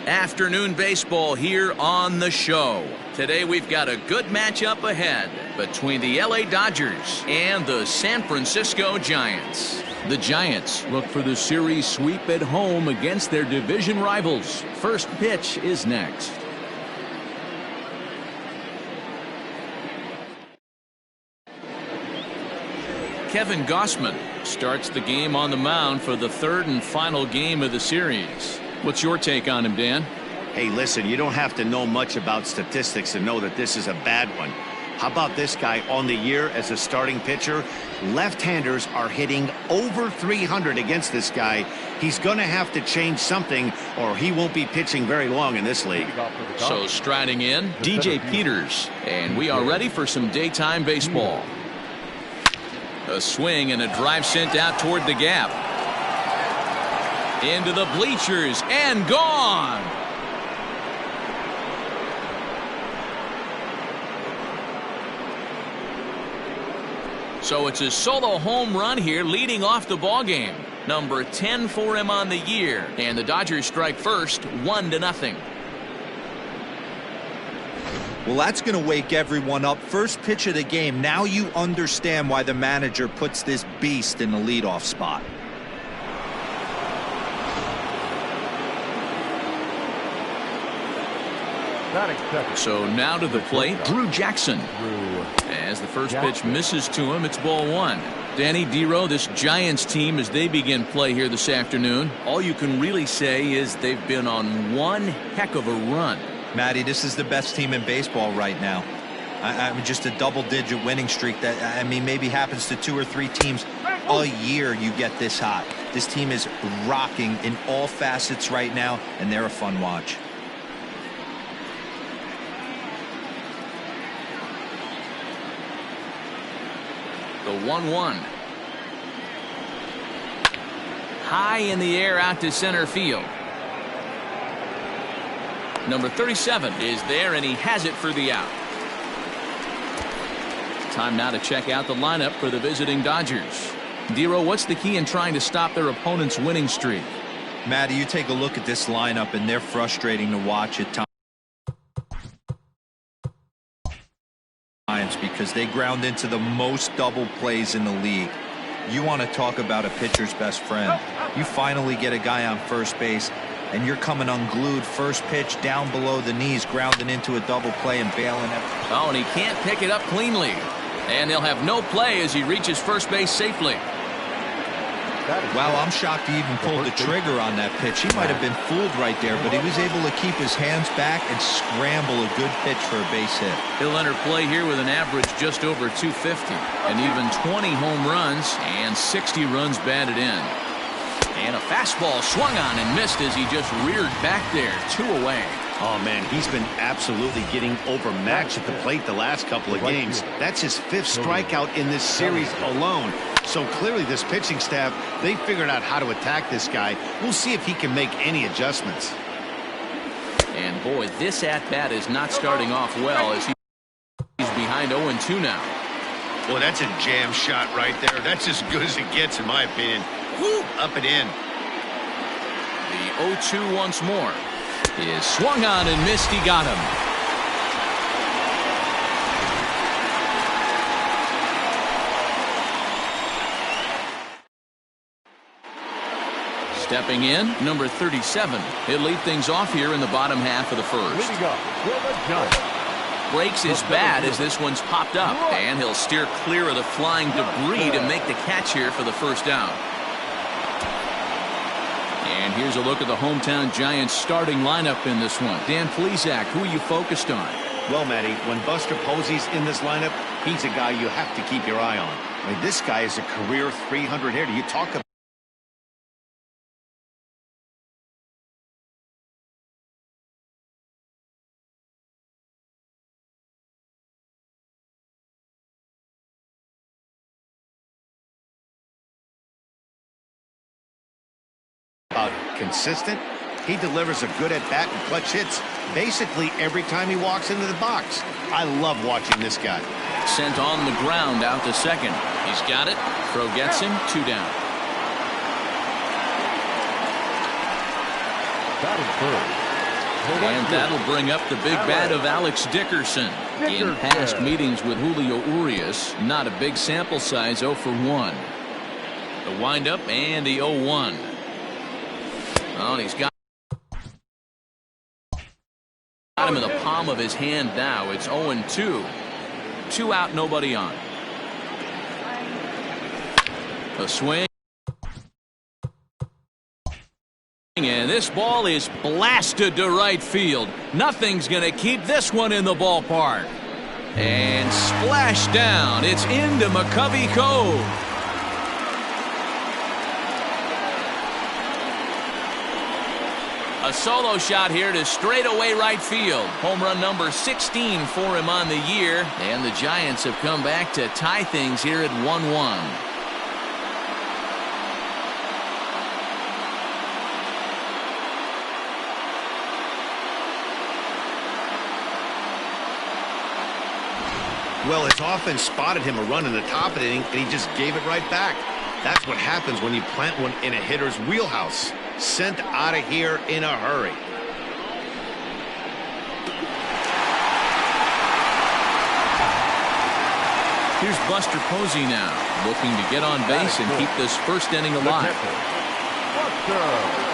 Afternoon baseball here on the show. Today we've got a good matchup ahead between the LA Dodgers and the San Francisco Giants. The Giants look for the series sweep at home against their division rivals. First pitch is next. Kevin Gausman starts the game on the mound for the third and final game of the series. What's your take on him, Dan? Hey, listen, you don't have to know much about statistics to know that this is a bad one. How about this guy on the year as a starting pitcher? Left-handers are hitting over 300 against this guy. He's going to have to change something or he won't be pitching very long in this league. So striding in, DJ Peters. And we are ready for some daytime baseball. A swing and a drive sent out toward the gap. Into the bleachers and gone. So it's a solo home run here leading off the ball game. Number 10 for him on the year. And the Dodgers strike first, 1-0. Well, that's going to wake everyone up. First pitch of the game. Now you understand why the manager puts this beast in the leadoff spot. So now to the plate, Drew Jackson. As the first pitch misses to him, it's ball one. Danny Dero, this Giants team, as they begin play here this afternoon, all you can really say is they've been on one heck of a run. Matty, this is the best team in baseball right now. I mean, just a double-digit winning streak that, I mean, maybe happens to 2 or 3 teams a year you get this hot. This team is rocking in all facets right now, and they're a fun watch. The 1-1. High in the air out to center field. Number 37 is there, and he has it for the out. Time now to check out the lineup for the visiting Dodgers. Dero, what's the key in trying to stop their opponent's winning streak? Matty, you take a look at this lineup, and they're frustrating to watch at times because they ground into the most double plays in the league. You want to talk about a pitcher's best friend. You finally get a guy on first base, and you're coming unglued. First pitch down below the knees, grounding into a double play and bailing it. Oh, and he can't pick it up cleanly. And he'll have no play as he reaches first base safely. Wow, I'm shocked he even pulled the trigger on that pitch. He might have been fooled right there, but he was able to keep his hands back and scramble a good pitch for a base hit. He'll enter play here with an average just over 250 and even 20 home runs and 60 runs batted in. And a fastball swung on and missed as he just reared back there. 2 away. Oh, man, he's been absolutely getting overmatched at the plate the last couple of games. That's his 5th strikeout in this series alone. So clearly this pitching staff, they figured out how to attack this guy. We'll see if he can make any adjustments. And boy, this at-bat is not starting off well as he's behind 0-2 now. Boy, that's a jam shot right there. That's as good as it gets, in my opinion. Woo, up and in. The 0-2 once more is swung on and missed. He got him. Stepping in, number 37. He'll lead things off here in the bottom half of the first. Breaks his bat as this one's popped up, and he'll steer clear of the flying debris to make the catch here for the first down. And here's a look at the hometown Giants starting lineup in this one. Dan Plesac, who are you focused on? Well, Matty, when Buster Posey's in this lineup, he's a guy you have to keep your eye on. I mean, this guy is a career 300 hitter. You talk about consistent. He delivers a good at-bat and clutch hits basically every time he walks into the box. I love watching this guy. Sent on the ground out to second. He's got it. Throw gets him. 2 down. And that'll bring up the big bat of Alex Dickerson. In past meetings with Julio Urias, not a big sample size, 0 for 1. The windup and the 0-1. Oh, and he's got him in the palm of his hand now. It's 0-2. 2 out, nobody on. A swing. And this ball is blasted to right field. Nothing's going to keep this one in the ballpark. And splash down. It's into McCovey Cove. A solo shot here to straightaway right field. Home run number 16 for him on the year. And the Giants have come back to tie things here at 1-1. Well, his offense spotted him a run in the top of the inning, and he just gave it right back. That's what happens when you plant one in a hitter's wheelhouse. Sent out of here in a hurry. Here's Buster Posey now, looking to get on base and keep this first inning alive. Buster Posey.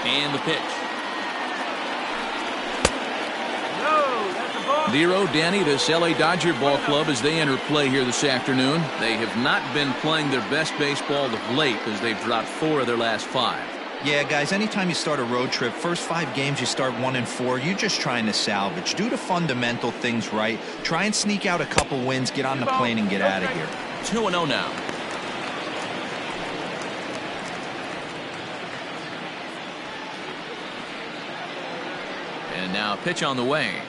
And the pitch. Zero, Danny, this LA Dodger ball club as they enter play here this afternoon. They have not been playing their best baseball of late as they've dropped 4 of their last 5. Yeah, guys, anytime you start a road trip, first 5 games you start 1-4, you're just trying to salvage. Do the fundamental things right. Try and sneak out a couple wins, get on the plane, and get out of here. 2-0 now. And now a pitch on the way.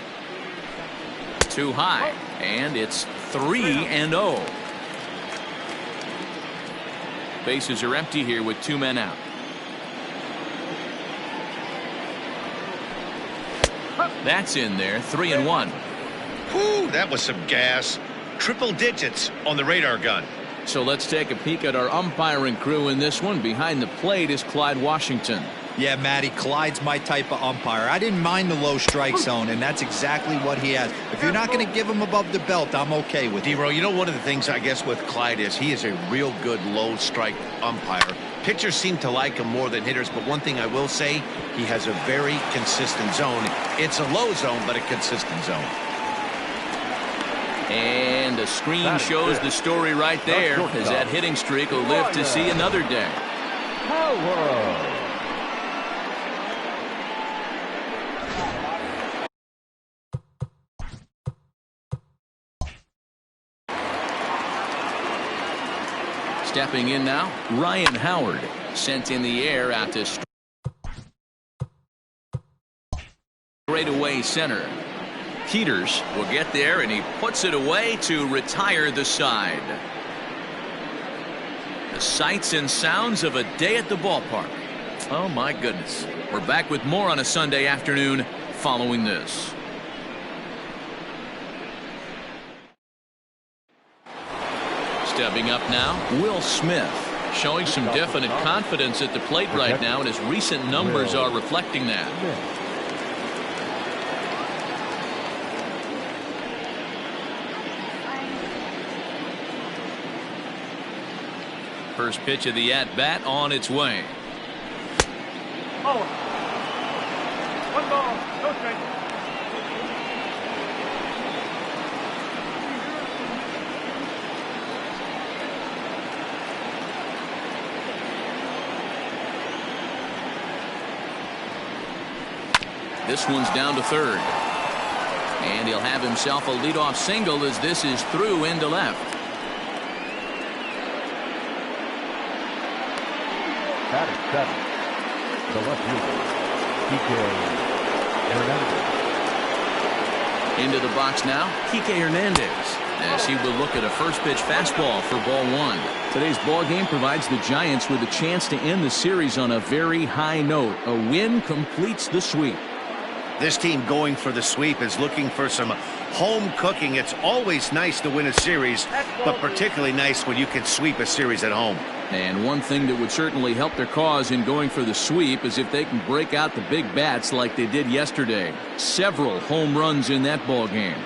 Too high, and it's 3-0. Bases are empty here with 2 men out. That's in there, 3-1. Whew, that was some gas. Triple digits on the radar gun. So let's take a peek at our umpiring crew in this one. Behind the plate is Clyde Washington. Yeah, Matty, Clyde's my type of umpire. I didn't mind the low strike zone, and that's exactly what he has. If you're not going to give him above the belt, I'm okay with it. D-Row, you know, one of the things I guess with Clyde is he is a real good low strike umpire. Pitchers seem to like him more than hitters, but one thing I will say, he has a very consistent zone. It's a low zone, but a consistent zone. And the screen shows the story right there, as that hitting streak will live to see another day. Stepping in now, Ryan Howard, sent in the air out to straightaway center. Peters will get there, and he puts it away to retire the side. The sights and sounds of a day at the ballpark. Oh my goodness. We're back with more on a Sunday afternoon following this. Stepping up now, Will Smith, showing some definite confidence at the plate right now, and his recent numbers are reflecting that. First pitch of the at-bat on its way. Oh. 1 ball, no strike. This one's down to third. And he'll have himself a leadoff single as this is through into left. Batting 7. The left fielder, Kike Hernandez. Into the box now, Kike Hernandez, as he will look at a first pitch fastball for ball 1. Today's ball game provides the Giants with a chance to end the series on a very high note. A win completes the sweep. This team going for the sweep is looking for some home cooking. It's always nice to win a series, but particularly nice when you can sweep a series at home. And one thing that would certainly help their cause in going for the sweep is if they can break out the big bats like they did yesterday. Several home runs in that ball game.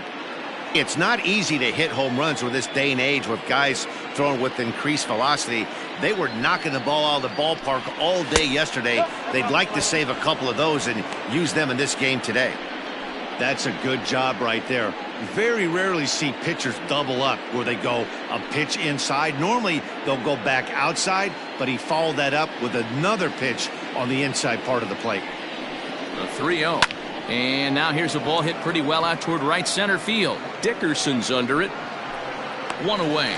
It's not easy to hit home runs with this day and age with guys throwing with increased velocity. They were knocking the ball out of the ballpark all day yesterday. They'd like to save a couple of those and use them in this game today. That's a good job right there. Very rarely see pitchers double up where they go a pitch inside. Normally they'll go back outside, but he followed that up with another pitch on the inside part of the plate. A 3-0. And now here's a ball hit pretty well out toward right center field. Dickerson's under it. One away.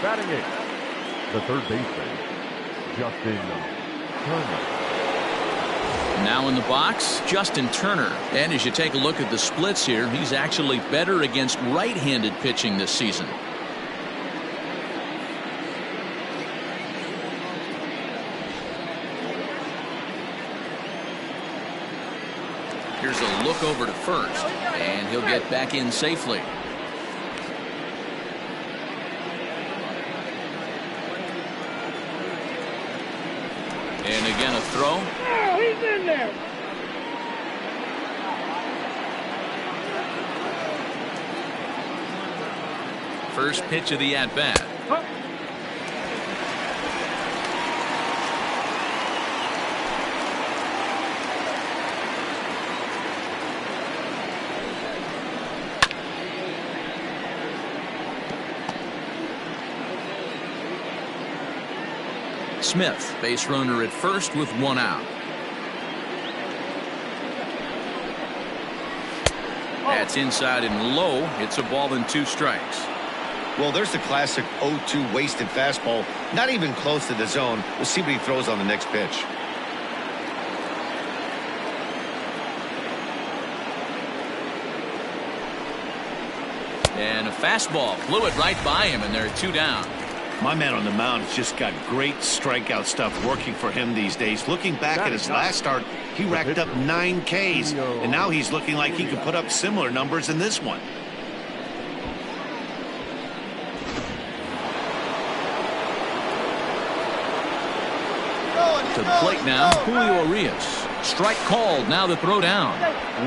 Batting eighth, the third baseman, Justin Turner. Now in the box, Justin Turner. And as you take a look at the splits here, he's actually better against right-handed pitching this season. Here's a look over to first, and he'll get back in safely. And again a throw. Oh, he's in there. First pitch of the at-bat. Smith, base runner at first with one out. That's inside and low. It's a ball and two strikes. Well, there's the classic 0-2 wasted fastball. Not even close to the zone. We'll see what he throws on the next pitch. And a fastball blew it right by him, and there are two down. My man on the mound has just got great strikeout stuff working for him these days. Looking back at his last start, he racked up 9 Ks, and now he's looking like he can put up similar numbers in this one. To the plate now, Julio Urias. Strike called, now the throw down.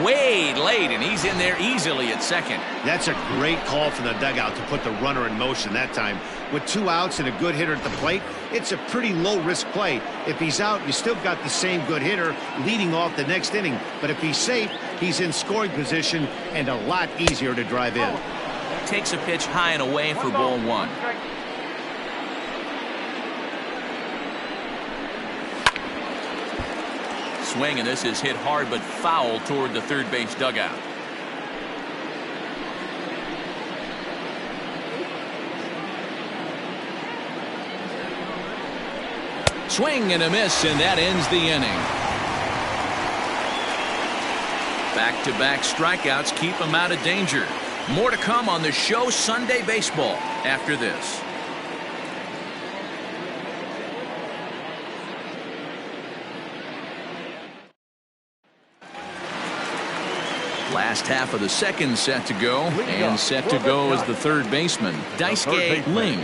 Way late, and he's in there easily at second. That's a great call from the dugout to put the runner in motion that time. With 2 outs and a good hitter at the plate, it's a pretty low-risk play. If he's out, you still got the same good hitter leading off the next inning. But if he's safe, he's in scoring position and a lot easier to drive in. Takes a pitch high and away for ball one. Swing, and this is hit hard but foul toward the third base dugout. Swing and a miss, and that ends the inning. Back-to-back strikeouts keep him out of danger. More to come on the show Sunday Baseball after this. Last half of the second set to go, and set to go is the third baseman, Daisuke Ling.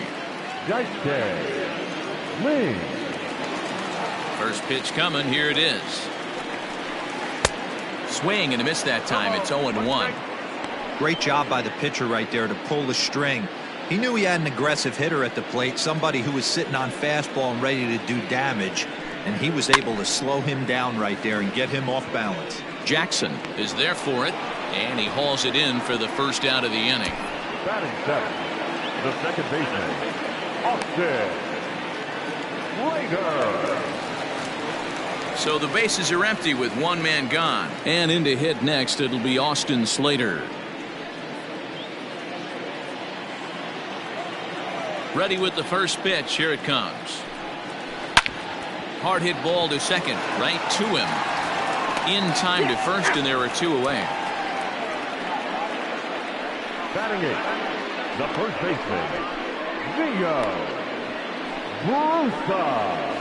Daisuke Ling. First pitch coming, here it is. Swing and a miss that time. It's 0-1. Great job by the pitcher right there to pull the string. He knew he had an aggressive hitter at the plate, somebody who was sitting on fastball and ready to do damage, and he was able to slow him down right there and get him off balance. Jackson is there for it, and he hauls it in for the first out of the inning. Batting seventh, the second baseman, Austin Slater. So the bases are empty with one man gone. And in to hit next, it'll be Austin Slater. Ready with the first pitch. Here it comes. Hard hit ball to second. Right to him. In time to first, and there are two away. Batting eighth, the first baseman, Brusa.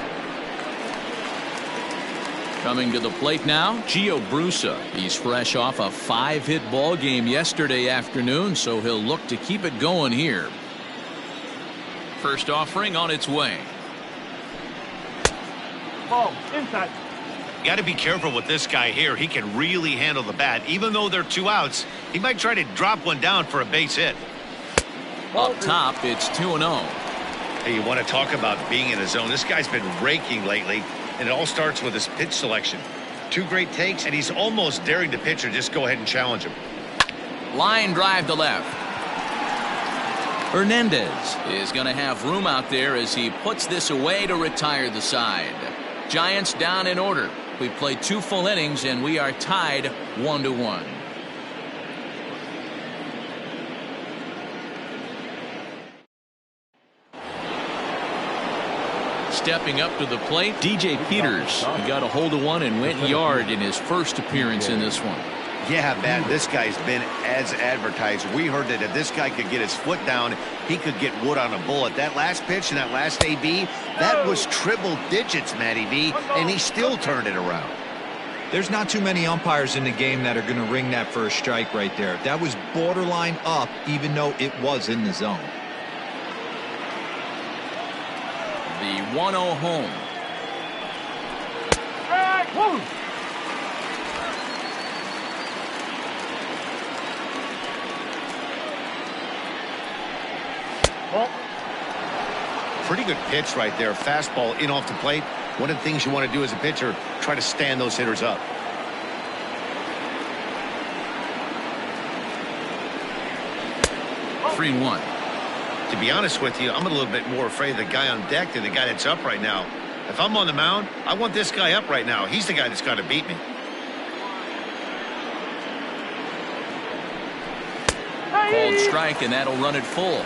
Coming to the plate now, Gio Brusa. He's fresh off a 5-hit ball game yesterday afternoon, so he'll look to keep it going here. First offering on its way. Ball inside. You got to be careful with this guy here. He can really handle the bat. Even though they're 2 outs, he might try to drop one down for a base hit. Up top, it's 2-0. Hey, you want to talk about being in a zone? This guy's been raking lately, and it all starts with his pitch selection. 2 great takes, and he's almost daring the pitcher just go ahead and challenge him. Line drive to left. Hernandez is going to have room out there as he puts this away to retire the side. Giants down in order. We've played 2 full innings, and we are tied 1-1. Stepping up to the plate, DJ Peters. He got a hold of one and went yard in his first appearance in this one. Yeah, man, this guy's been as advertised. We heard that if this guy could get his foot down, he could get wood on a bullet. That last pitch and that last AB, that was triple digits, Matty V, and he still turned it around. There's not too many umpires in the game that are going to ring that for a strike right there. That was borderline up, even though it was in the zone. The 1-0 home. Pretty good pitch right there. Fastball in off the plate. One of the things you want to do as a pitcher, try to stand those hitters up. Oh. 3-1. To be honest with you, I'm a little bit more afraid of the guy on deck than the guy that's up right now. If I'm on the mound, I want this guy up right now. He's the guy that's got to beat me. Called strike, and that'll run it full.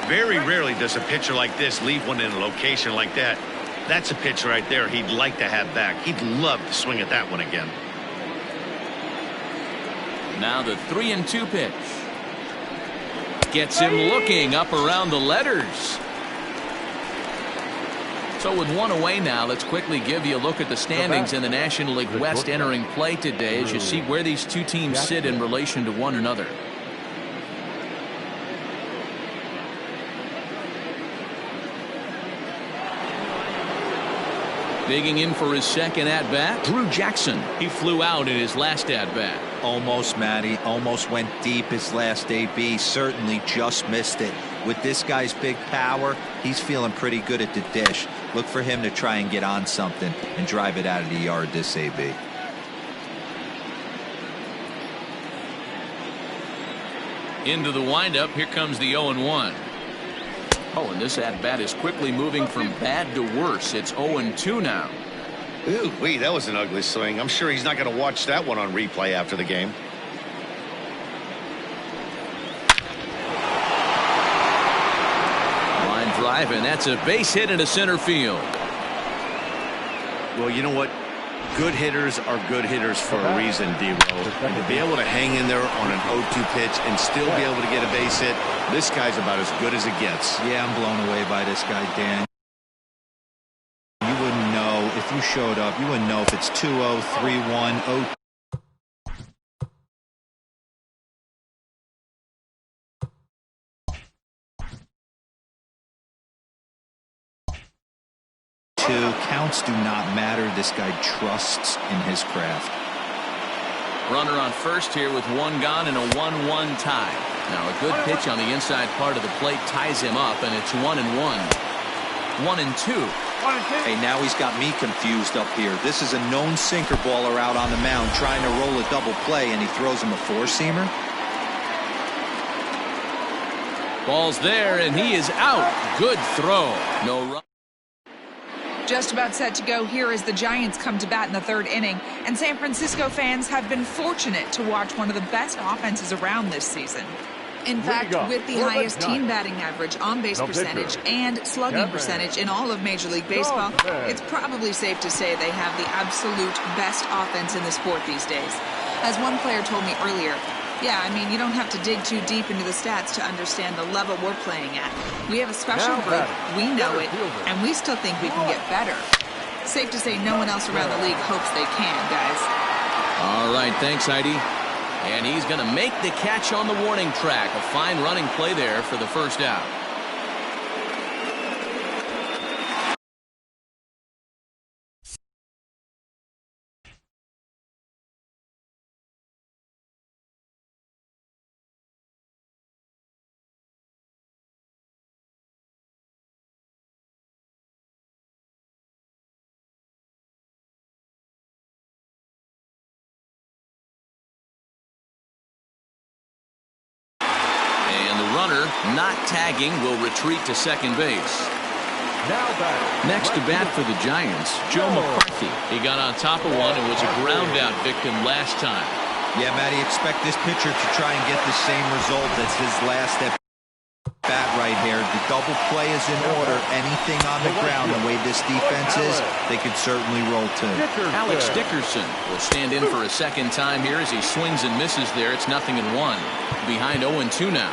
Very rarely does a pitcher like this leave one in a location like that. That's a pitch right there he'd like to have back. He'd love to swing at that one again. Now the 3-2 pitch. Gets him looking up around the letters. So with 1 away now, let's quickly give you a look at the standings in the National League West entering play today as you see where these 2 teams sit in relation to one another. Digging in for his second at-bat, Drew Jackson. He flew out in his last at-bat. Almost, Matty. Almost went deep his last AB. Certainly just missed it. With this guy's big power, he's feeling pretty good at the dish. Look for him to try and get on something and drive it out of the yard this AB. Into the windup. Here comes the 0-1. Oh, and this at-bat is quickly moving from bad to worse. It's 0-2 now. Ooh, wee, that was an ugly swing. I'm sure he's not going to watch that one on replay after the game. Line drive, and that's a base hit into center field. Well, you know what? Good hitters are good hitters for a reason, D-Row. And to be able to hang in there on an 0-2 pitch and still be able to get a base hit, this guy's about as good as it gets. Yeah, I'm blown away by this guy, Dan. You wouldn't know if you showed up. You wouldn't know if it's 2-0, 3-1, 0-2. Counts do not matter. This guy trusts in his craft. Runner on first here with 1 gone and a 1-1 tie. Now a good pitch on the inside part of the plate ties him up, and it's 1-1. 1-2. Hey, now he's got me confused up here. This is a known sinker baller out on the mound trying to roll a double play, and he throws him a 4-seamer. Ball's there, and he is out. Good throw. No run. Just about set to go here as the Giants come to bat in the 3rd inning, and San Francisco fans have been fortunate to watch one of the best offenses around this season. In fact, with the highest team batting average, on-base percentage, and slugging percentage in all of Major League Baseball, it's probably safe to say they have the absolute best offense in the sport these days. As one player told me earlier, Yeah, I mean, you don't have to dig too deep into the stats to understand the level we're playing at. We have a special group, we know it, and we still think we can get better. Safe to say no one else around the league hopes they can, guys. All right, thanks, Heidi. And he's going to make the catch on the warning track. A fine running play there for the first out. Runner not tagging will retreat to second base. Next to bat for the Giants, Joe McCarthy. He got on top of one and was a ground out victim last time. Yeah, Matty, expect this pitcher to try and get the same result as his last at bat right here. The double play is in order. Anything on the ground, the way this defense is, they could certainly roll too. Alex Dickerson will stand in for a second time here as he swings and misses there. It's 0-1. Behind 0-2 now.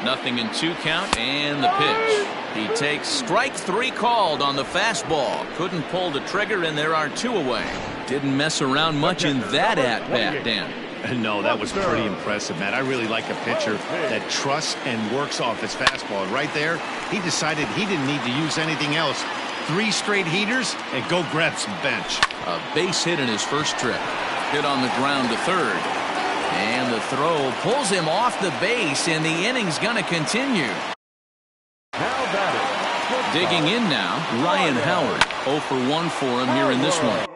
Nothing in 2 count, and the pitch. He takes strike 3 called on the fastball. Couldn't pull the trigger, and there are 2 away. Didn't mess around much in that at-bat, Dan. No, that was pretty impressive, Matt. I really like a pitcher that trusts and works off his fastball. Right there, he decided he didn't need to use anything else. 3 straight heaters, and go grab some bench. A base hit in his first trip. Hit on the ground to third. And the throw pulls him off the base, and the inning's going to continue. Digging in now, Ryan Howard. 0 for 1 for him here in this one.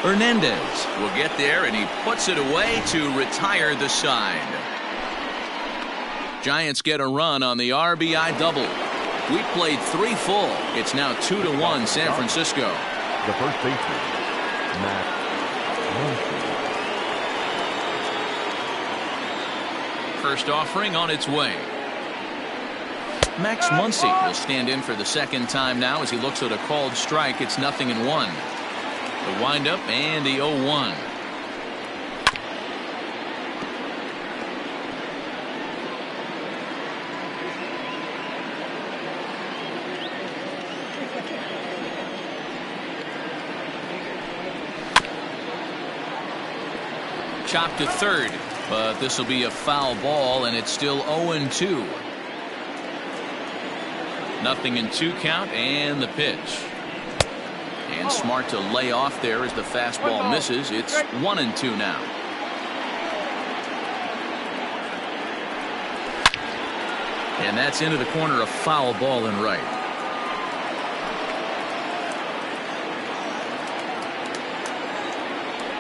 Hernandez will get there, and he puts it away to retire the side. Giants get a run on the RBI double. We played 3 full. It's now 2-1 San Francisco. The first baseman, Matt Muncy. First offering on its way. Max Muncy will stand in for the second time now as he looks at a called strike. It's 0-1. The windup and the 0-1. Chopped to third, but this will be a foul ball, and it's still 0-2. Nothing in 2 count, and the pitch. And smart to lay off there as the fastball misses. It's 1-2 now. And that's into the corner, a foul ball and right.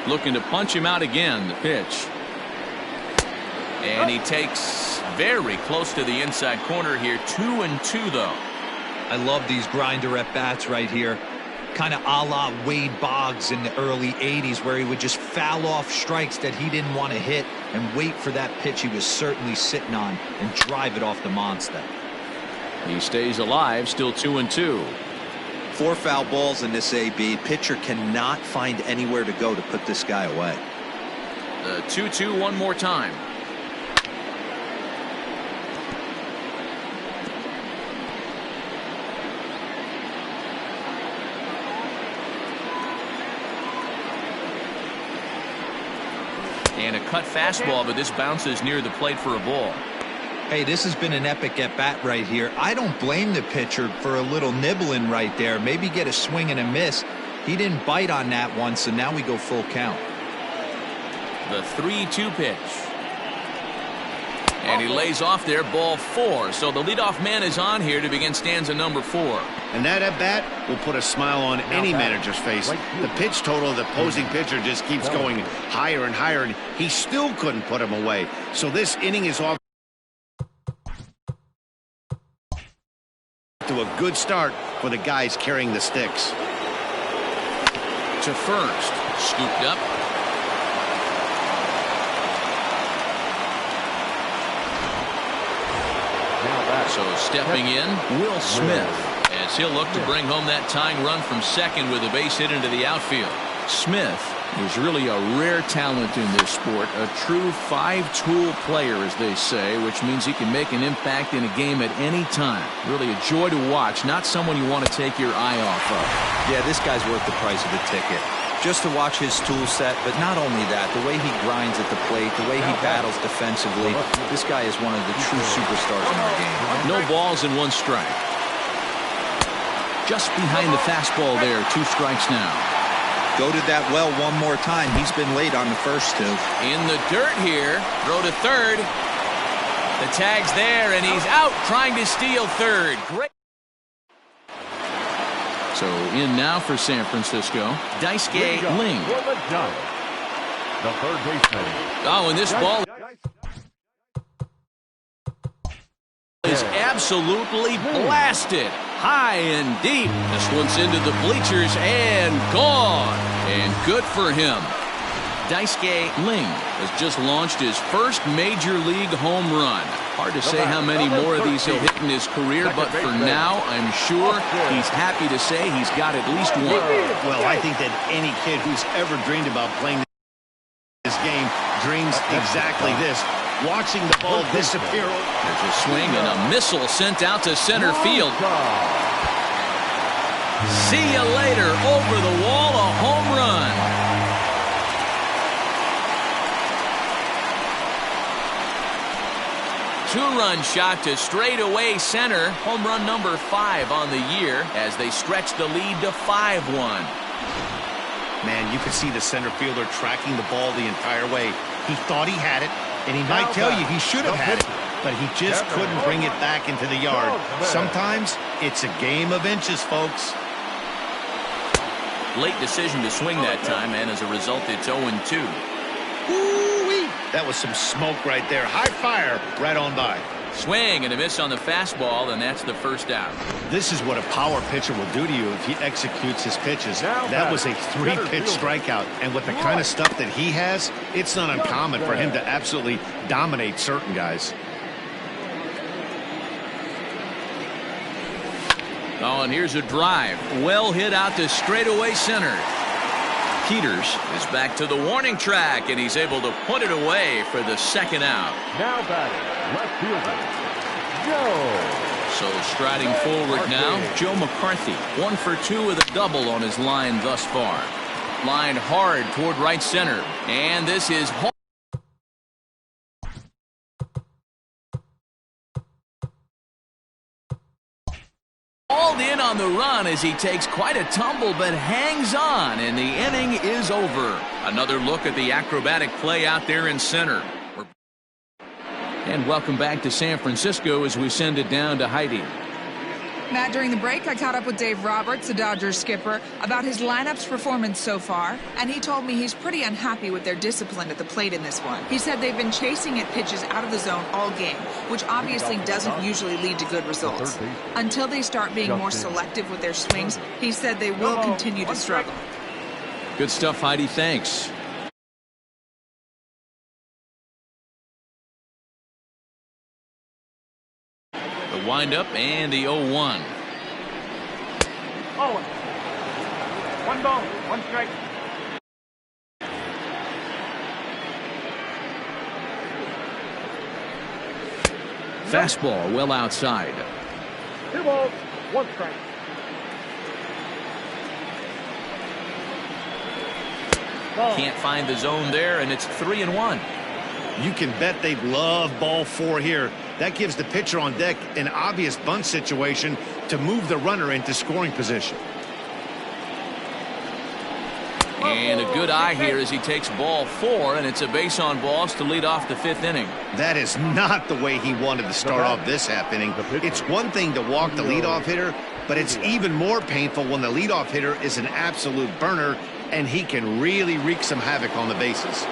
Looking to punch him out again, the pitch. And he takes very close to the inside corner here. 2-2 though. I love these grinder at bats right here. Kind of a la Wade Boggs in the early 80s, where he would just foul off strikes that he didn't want to hit and wait for that pitch he was certainly sitting on and drive it off the monster. He stays alive, still 2-2. 4 foul balls in this AB. Pitcher cannot find anywhere to go to put this guy away. The 2-2 one more time. And a cut fastball, but this bounces near the plate for a ball. Hey, this has been an epic at-bat right here. I don't blame the pitcher for a little nibbling right there. Maybe get a swing and a miss. He didn't bite on that one, so now we go full count. The 3-2 pitch. And he lays off there, ball 4. So the leadoff man is on here to begin stanza number 4. And that at-bat will put a smile on any manager's face. The pitch total of the opposing pitcher just keeps going higher and higher, and he still couldn't put him away. So this inning is off to a good start for the guys carrying the sticks. To first, scooped up. So stepping in, Will Smith, as he'll look to bring home that tying run from second with a base hit into the outfield. Smith is really a rare talent in this sport, a true five-tool player, as they say, which means he can make an impact in a game at any time. Really a joy to watch, not someone you want to take your eye off of. Yeah, this guy's worth the price of the ticket. Just to watch his tool set, but not only that, the way he grinds at the plate, the way he battles defensively, this guy is one of the true superstars in our game. No balls and one strike. Just behind the fastball there, 2 strikes now. Go to that well one more time. He's been late on the first 2. In the dirt here, throw to third. The tag's there, and he's out trying to steal third. Great. So in now for San Francisco, Daisuke Ling. The third baseman. Oh, and this ball is absolutely blasted. High and deep. This one's into the bleachers and gone. And good for him. Daisuke Ling has just launched his first major league home run. Hard to say how many more of these he'll hit in his career, but for now, I'm sure he's happy to say he's got at least one. Well, I think that any kid who's ever dreamed about playing this game dreams exactly this. Watching the ball disappear. There's a swing and a missile sent out to center field. See you later. Over the wall, a home run. Two-run shot to straightaway center. Home run number 5 on the year as they stretch the lead to 5-1. Man, you could see the center fielder tracking the ball the entire way. He thought he had it, and he might tell you he should have had it, but he just couldn't bring it back into the yard. Sometimes it's a game of inches, folks. Late decision to swing that time, and as a result, it's 0-2. Ooh-wee. That was some smoke right there. High fire right on by. Swing and a miss on the fastball, and that's the first out. This is what a power pitcher will do to you if he executes his pitches. That was a 3-pitch strikeout, and with the kind of stuff that he has, it's not uncommon for him to absolutely dominate certain guys. Oh, and here's a drive. Well hit out to straightaway center. Peters is back to the warning track, and he's able to put it away for the second out. Now batting, left fielder, Joe. So striding forward now, Joe McCarthy. 1 for 2 with a double on his line thus far. Lined hard toward right center, and this is home. Hauled in on the run as he takes quite a tumble but hangs on, and the inning is over. Another look at the acrobatic play out there in center. And welcome back to San Francisco as we send it down to Heidi. Matt, during the break, I caught up with Dave Roberts, the Dodgers skipper, about his lineup's performance so far, and he told me he's pretty unhappy with their discipline at the plate in this one. He said they've been chasing at pitches out of the zone all game, which obviously doesn't usually lead to good results. Until they start being more selective with their swings, he said they will continue to struggle. Good stuff, Heidi. Thanks. The windup and the 0-1. Oh, 1 ball, 1 strike. Fastball well outside. 2 balls, 1 strike. Can't find the zone there, and it's 3-1. You can bet they'd love ball 4 here. That gives the pitcher on deck an obvious bunt situation to move the runner into scoring position. And a good eye here as he takes ball 4, and it's a base on balls to lead off the 5th inning. That is not the way he wanted to start off this half inning. It's one thing to walk the leadoff hitter, but it's even more painful when the leadoff hitter is an absolute burner, and he can really wreak some havoc on the bases.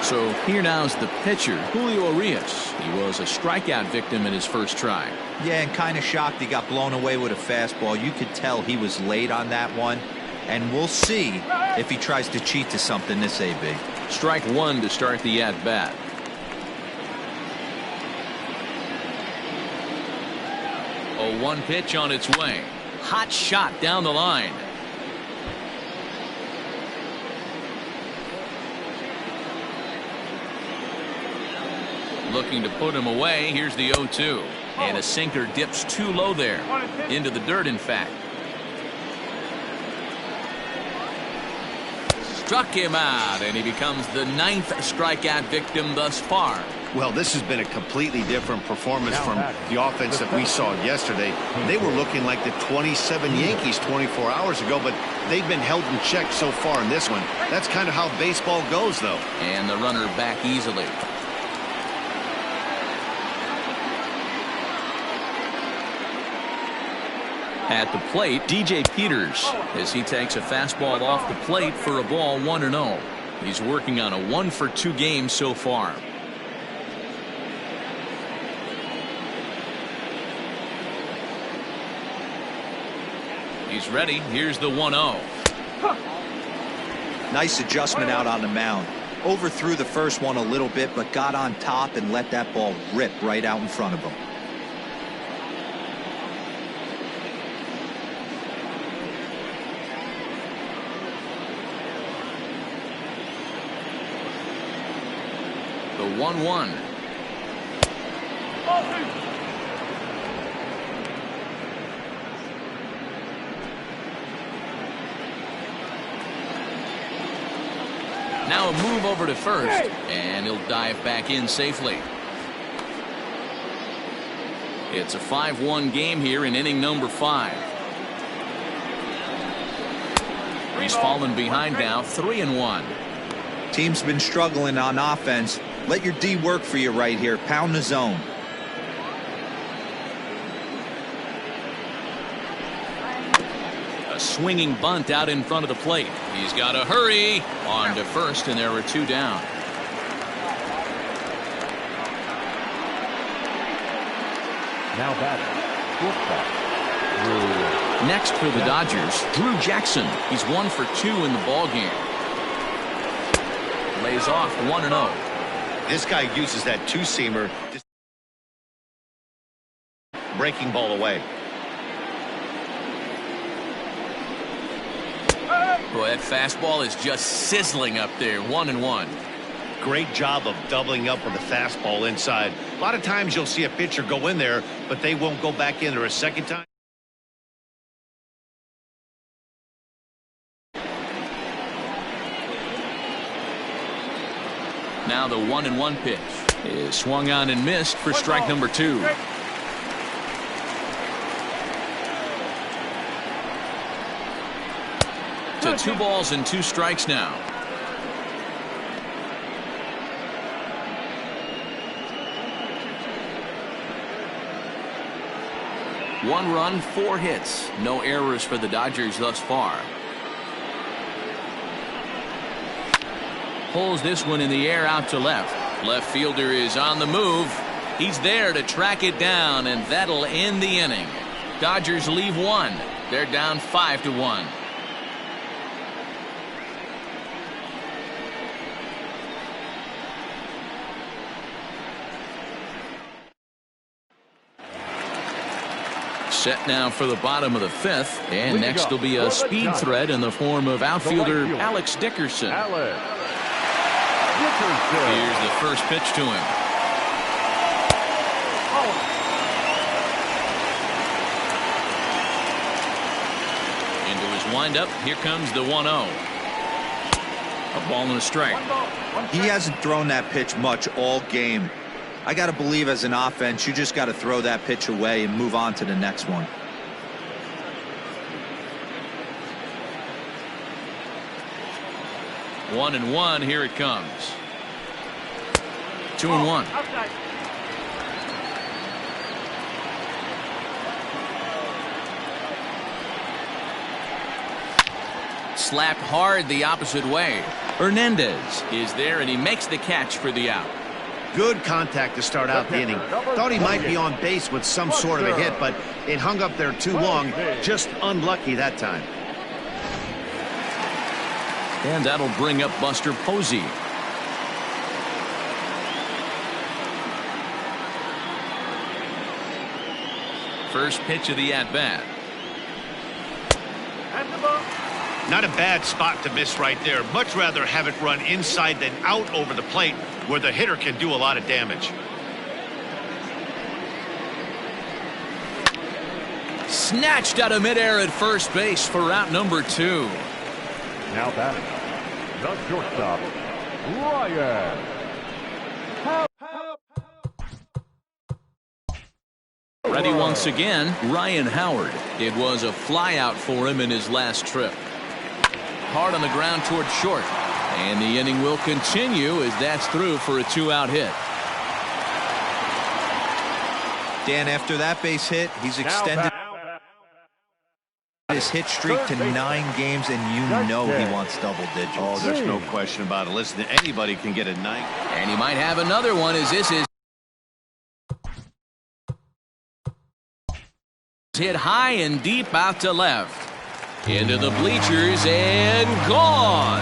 So here now is the pitcher, Julio Urias. He was a strikeout victim in his first try. Yeah, and kind of shocked he got blown away with a fastball. You could tell he was late on that one. And we'll see if he tries to cheat to something this AB. Strike one to start the at-bat. A 1 pitch on its way. Hot shot down the line. Looking to put him away. Here's the 0-2. And a sinker dips too low there. Into the dirt, in fact. Struck him out, and he becomes the 9th strikeout victim thus far. Well, this has been a completely different performance from the offense that we saw yesterday. They were looking like the 27 Yankees 24 hours ago, but they've been held in check so far in this one. That's kind of how baseball goes, though. And the runner back easily. At the plate, DJ Peters, as he takes a fastball off the plate for a ball, 1-0. He's working on a 1-for-2 game so far. He's ready. Here's the 1-0. Nice adjustment out on the mound. Overthrew the first one a little bit, but got on top and let that ball rip right out in front of him. The 1-1. Now a move over to first, and he'll dive back in safely. It's a 5-1 game here in inning number 5. He's fallen behind now, 3-1. Team's been struggling on offense. Let your D work for you right here. Pound the zone. A swinging bunt out in front of the plate. He's got to hurry. On to first, and there are 2 down. Now batting. Next for the Dodgers, Drew Jackson. He's 1 for 2 in the ballgame. Lays off 1-0. This guy uses that two-seamer, breaking ball away. Boy, that fastball is just sizzling up there. 1-1. Great job of doubling up with the fastball inside. A lot of times you'll see a pitcher go in there, but they won't go back in there a second time. Now the 1-1 pitch is swung on and missed for strike number 2. To 2 balls and 2 strikes now. One run, 4 hits. No errors for the Dodgers thus far. Pulls this one in the air out to left. Left fielder is on the move. He's there to track it down, and that'll end the inning. Dodgers leave 1. They're down 5-1. Set now for the bottom of the 5th, and next will be a speed threat in the form of outfielder Alex Dickerson. Here's the first pitch to him. Into his windup. Here comes the 1-0. A ball and a strike. He hasn't thrown that pitch much all game. I got to believe as an offense, you just got to throw that pitch away and move on to the next one. One and one. Here it comes. 2-1. Slapped hard the opposite way. Hernandez is there, and he makes the catch for the out. Good contact to start out the inning. Thought he might be on base with some sort of a hit, but it hung up there too long. Just unlucky that time. And that'll bring up Buster Posey. First pitch of the at-bat. Not a bad spot to miss right there. Much rather have it run inside than out over the plate where the hitter can do a lot of damage. Snatched out of midair at first base for out number 2. Now batting, the shortstop, Ryan. Ready once again, Ryan Howard. It was a flyout for him in his last trip. Hard on the ground toward short. And the inning will continue as that's through for a 2-out hit. Dan, after that base hit, he's extended his hit streak to 9 games, and you know he wants double digits. Oh, there's no question about it. Listen, anybody can get a 9. And he might have another one as this is hit high and deep out to left. Into the bleachers and gone.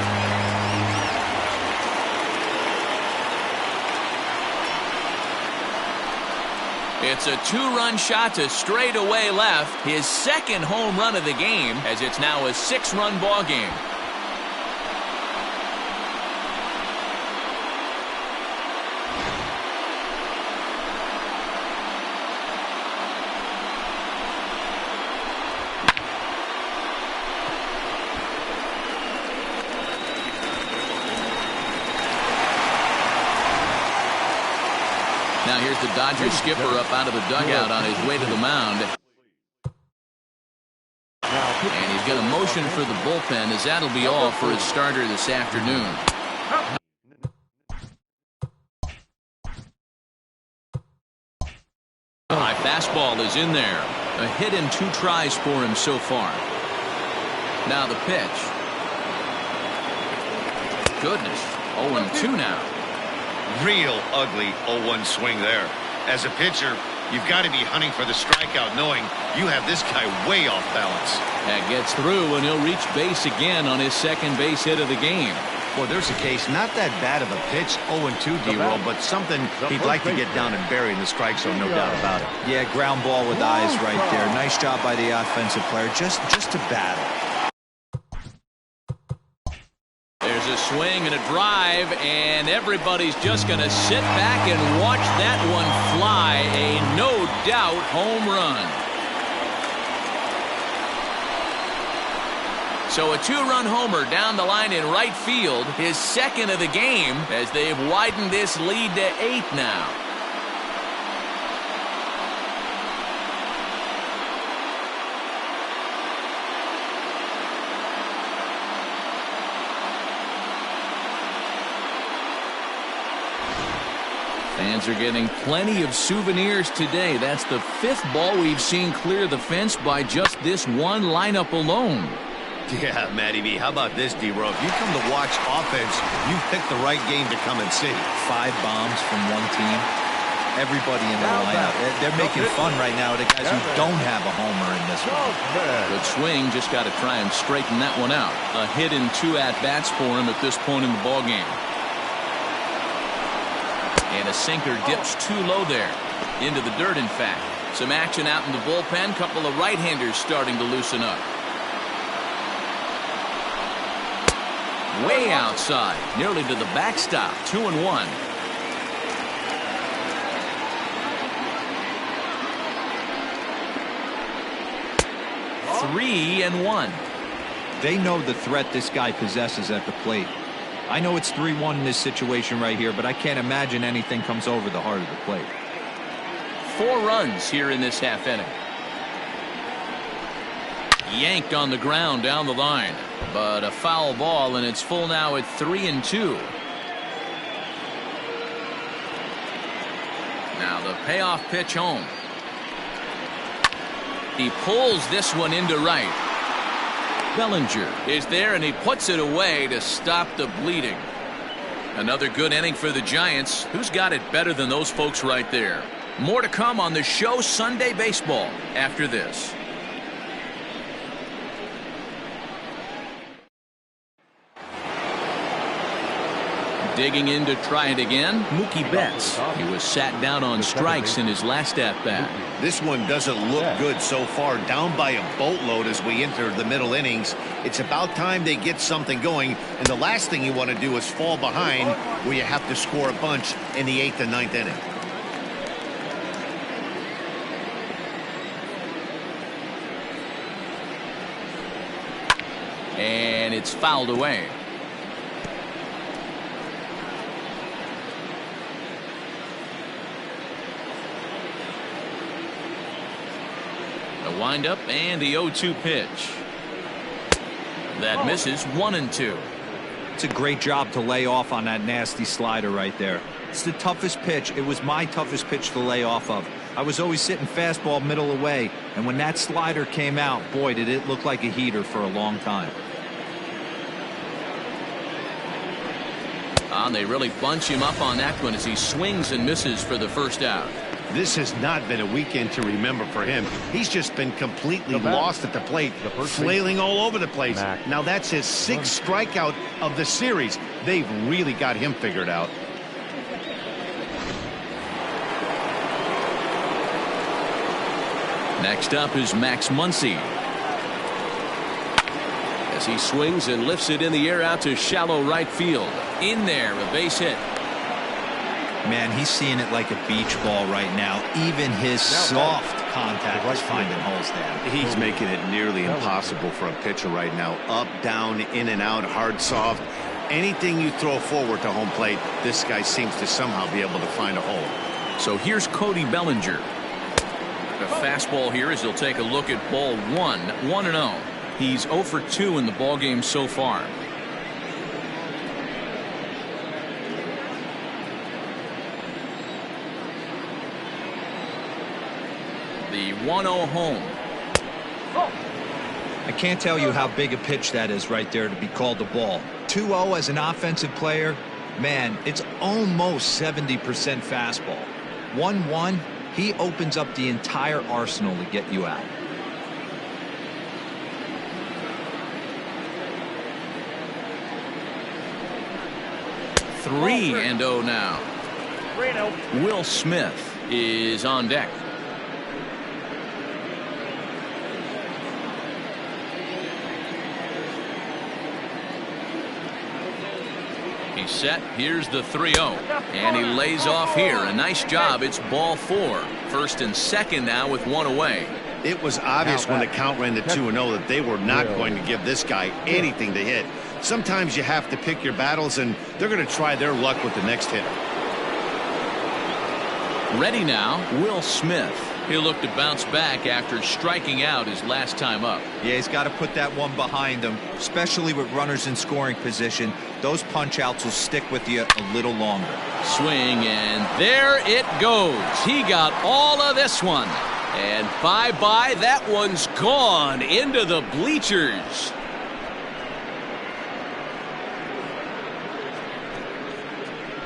It's a 2-run shot to straightaway left. His second home run of the game, as it's now a 6-run ball game. Now here's the Dodgers skipper up out of the dugout on his way to the mound. And he's got a motion for the bullpen as that'll be all for his starter this afternoon. High fastball is in there. A hit and 2 tries for him so far. Now the pitch. Goodness. 0-2 now. Real ugly 0-1 swing there. As a pitcher, you've got to be hunting for the strikeout, knowing you have this guy way off balance. That gets through, and he'll reach base again on his second base hit of the game. Well, there's a case, not that bad of a pitch, 0-2, D-Roll, but something he'd like to get down and bury in the strike zone, no doubt about it. Yeah, ground ball with eyes right there. Nice job by the offensive player, just to battle. There's a swing and a drive, and everybody's just going to sit back and watch that one fly. A no-doubt home run. So a 2-run homer down the line in right field, his second of the game, as they've widened this lead to 8 now. Fans are getting plenty of souvenirs today. That's the 5th ball we've seen clear the fence by just this one lineup alone. Yeah, Matty B, how about this, D-Roll? If you come to watch offense, you picked the right game to come and see. 5 bombs from one team. Everybody in the lineup. They're making fun right now of the guys who don't have a homer in this one. Good swing, just got to try and straighten that one out. A hit and 2 at-bats for him at this point in the ballgame. And a sinker dips too low there. Into the dirt, in fact. Some action out in the bullpen. Couple of right-handers starting to loosen up. Way outside. Nearly to the backstop. 2-1. Three and 1. They know the threat this guy possesses at the plate. I know it's 3-1 in this situation right here, but I can't imagine anything comes over the heart of the plate. 4 runs here in this half inning. Yanked on the ground down the line, but a foul ball, and it's full now at 3-2. Now the payoff pitch home. He pulls this one into right. Bellinger is there, and he puts it away to stop the bleeding. Another good inning for the Giants. Who's got it better than those folks right there? More to come on the show Sunday Baseball after this. Digging in to try it again, Mookie Betts. He was sat down on strikes in his last at-bat. This one doesn't look good so far. Down by a boatload as we enter the middle innings. It's about time they get something going, and the last thing you want to do is fall behind where you have to score a bunch in the 8th and 9th inning. And it's fouled away. The windup and the 0-2 pitch. That misses 1-2. It's a great job to lay off on that nasty slider right there. It's the toughest pitch. It was my toughest pitch to lay off of. I was always sitting fastball middle away, and when that slider came out, boy, did it look like a heater for a long time. And they really bunch him up on that one as he swings and misses for the first out. This has not been a weekend to remember for him. He's just been completely lost at the plate, flailing all over the place. Now that's his 6th strikeout of the series. They've really got him figured out. Next up is Max Muncy. As he swings and lifts it in the air out to shallow right field. In there, a base hit. Man, he's seeing it like a beach ball right now. Even his soft contact is finding holes there. He's making it nearly impossible for a pitcher right now. Up, down, in and out, hard, soft. Anything you throw forward to home plate, this guy seems to somehow be able to find a hole. So here's Cody Bellinger. The fastball here as he'll take a look at ball 1, 1-0. He's 0 for 2 in the ballgame so far. The 1-0 home. I can't tell you how big a pitch that is right there to be called a ball. 2-0 as an offensive player, man, it's almost 70% fastball. 1-1, he opens up the entire arsenal to get you out. Three and 0 now. Will Smith is on deck. He's set. Here's the 3-0. And he lays off here. A nice job. It's ball 4. First and second now with 1 away. It was obvious when the count ran to 2-0 that they were not going to give this guy anything to hit. Sometimes you have to pick your battles, and they're going to try their luck with the next hitter. Ready now, Will Smith. He'll look to bounce back after striking out his last time up. Yeah, he's got to put that one behind him, especially with runners in scoring position. Those punch-outs will stick with you a little longer. Swing, and there it goes. He got all of this one. And bye-bye, that one's gone into the bleachers.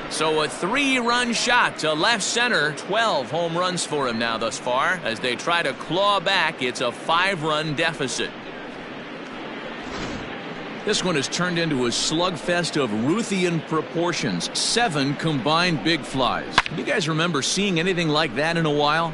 So a 3-run shot to left center. 12 home runs for him now thus far. As they try to claw back, it's a 5-run deficit. This one has turned into a slugfest of Ruthian proportions. 7 combined big flies. You guys remember seeing anything like that in a while?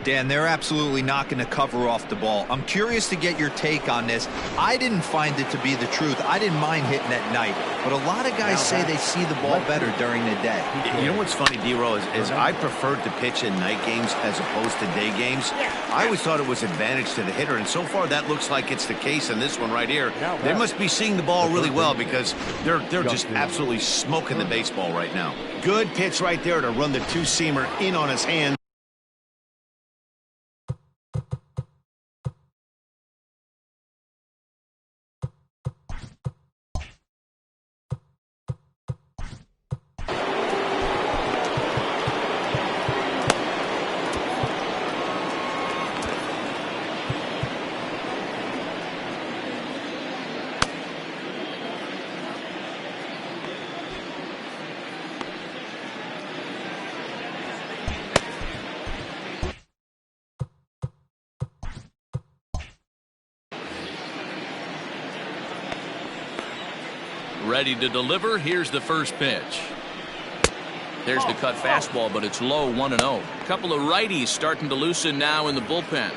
Dan, they're absolutely not going to cover off the ball. I'm curious to get your take on this. I didn't find it to be the truth. I didn't mind hitting at night, but a lot of guys say they see the ball better during the day. You know what's funny, D-Row, is I preferred to pitch in night games as opposed to day games. I always thought it was advantage to the hitter, and so far that looks like it's the case in this one right here. They must be seeing the ball really well because they're just absolutely smoking the baseball right now. Good pitch right there to run the two-seamer in on his hand. Ready to deliver. Here's the first pitch. There's the cut fastball, but it's low, 1-0. A couple of righties starting to loosen now in the bullpen.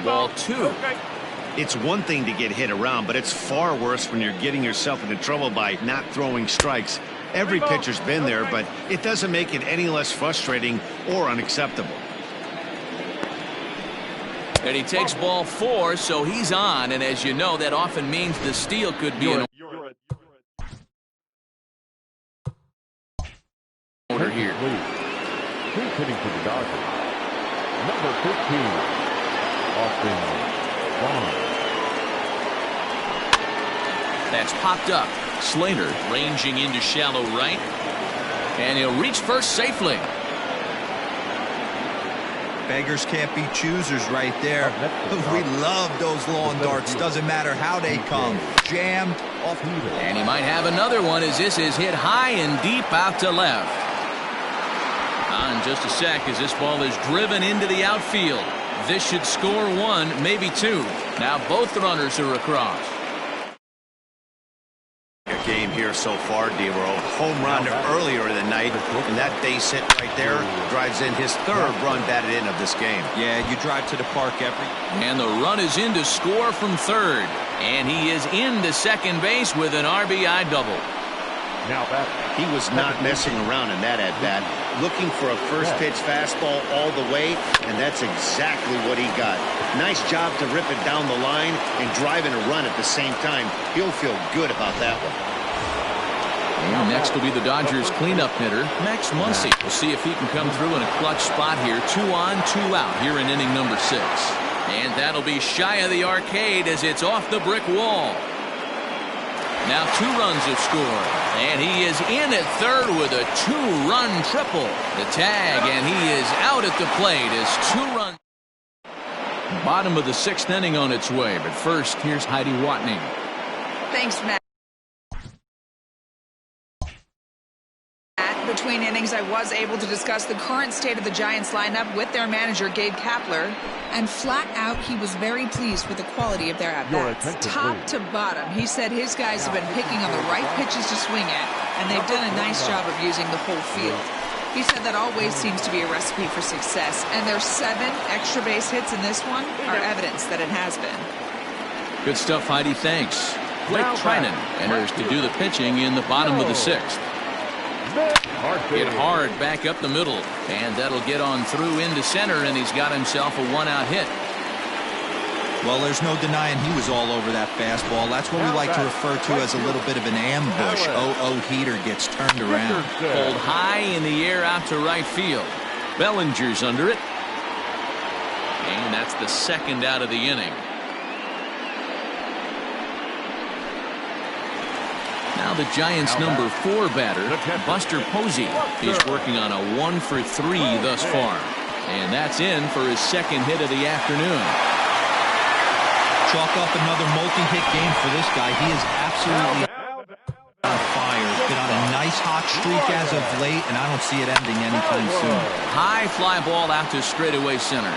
Ball 2. It's one thing to get hit around, but it's far worse when you're getting yourself into trouble by not throwing strikes. Every pitcher's been there, but it doesn't make it any less frustrating or unacceptable. And he takes ball 4, so he's on. And as you know, that often means the steal could be in order here. He's hitting for the Dodgers. Number 15. Austin Vaughn. That's popped up. Slater ranging into shallow right. And he'll reach first safely. Beggars can't be choosers right there. We love those lawn darts. Doesn't matter how they come. Jammed off. And he might have another one as this is hit high and deep out to left. On just a sec as this ball is driven into the outfield. This should score 1, maybe 2. Now both runners are across. Game here so far, D-Roll. Home run earlier in the night, and that base hit right there drives in his 3rd run batted in of this game. Yeah, you drive to the park every. And the run is in to score from 3rd. And he is into second base with an RBI double. Now back. He was not messing around in that at-bat, looking for a first-pitch fastball all the way, and that's exactly what he got. Nice job to rip it down the line and drive in a run at the same time. He'll feel good about that one. And next will be the Dodgers cleanup hitter, Max Muncy. We'll see if he can come through in a clutch spot here. 2 on, 2 out here in inning number 6. And that'll be shy of the arcade as it's off the brick wall. Now 2 runs have scored, and he is in at 3rd with a 2-run triple. The tag, and he is out at the plate as 2 runs. Bottom of the 6th inning on its way, but first, here's Heidi Watney. Thanks, Matt. Between innings, I was able to discuss the current state of the Giants lineup with their manager, Gabe Kapler. And flat out, he was very pleased with the quality of their at-bats. Top to bottom, he said his guys have been picking on the right pitches to swing at, and they've done a nice job of using the whole field. He said that always seems to be a recipe for success, and their 7 extra base hits in this one are evidence that it has been. Good stuff, Heidi. Thanks. Blake Trinan enters to do the pitching in the bottom of the 6th. Hit hard back up the middle, and that'll get on through into center, and he's got himself a 1-out hit. Well, there's no denying he was all over that fastball. That's what we like to refer to as a little bit of an ambush. Heater gets turned around. Pulled high in the air out to right field. Bellinger's under it. And that's the 2nd out of the inning. Now the Giants' number 4 batter, Buster Posey. He's working on a 1 for 3 thus far. And that's in for his 2nd hit of the afternoon. Chalk up another multi-hit game for this guy. He is absolutely on fire. He's been on a nice hot streak as of late, and I don't see it ending anytime soon. High fly ball out to straightaway center.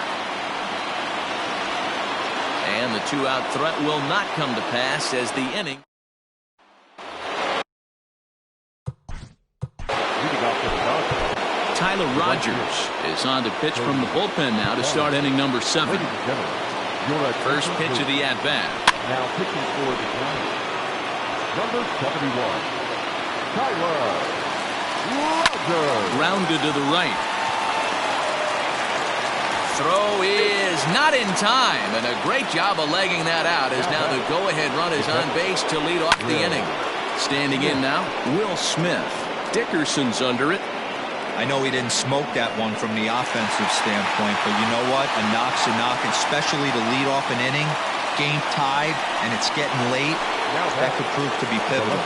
And the 2-out threat will not come to pass as the inning. Tyler Rogers is on to pitch from the bullpen now to start inning number 7. First pitch of the at-bat. Now pitching for the Giants. Number 71. Tyler Rogers. Grounded to the right. Throw is not in time, and a great job of legging that out as now the go-ahead run is on base to lead off the inning. Standing in now, Will Smith. Dickerson's under it. I know he didn't smoke that one from the offensive standpoint, but you know what? A knock's a knock, especially to lead off an inning, game tied, and it's getting late. That could prove to be pivotal.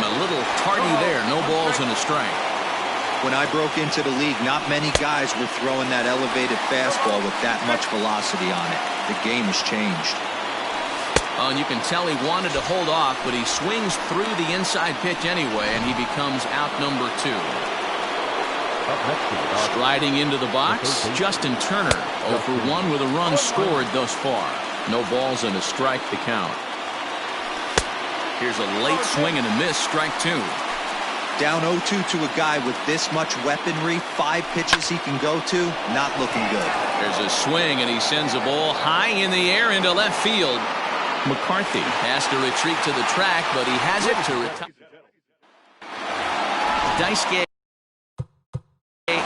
A little tardy there. No balls and a strike. When I broke into the league, not many guys were throwing that elevated fastball with that much velocity on it. The game has changed. Oh, and you can tell he wanted to hold off, but he swings through the inside pitch anyway, and he becomes out number 2. Striding into the box, Justin Turner, 0 for 1 with a run scored thus far. No balls and a strike to count. Here's a late swing and a miss, strike 2. Down 0-2 to a guy with this much weaponry, 5 pitches he can go to, not looking good. There's a swing, and he sends a ball high in the air into left field. McCarthy has to retreat to the track, but he has it to retire. Daisuke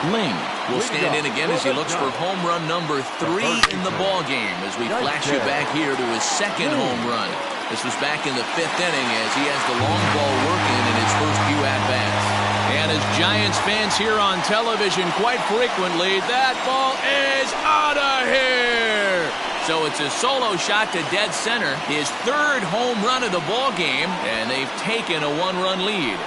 Ling will stand in again as he looks for home run number 3 in the ball game as we flash you back here to his second home run. This was back in the 5th inning as he has the long ball working in his first few at-bats. And as Giants fans hear on television quite frequently, that ball is out of here. So it's a solo shot to dead center, his 3rd home run of the ball game, and they've taken a 1-run lead.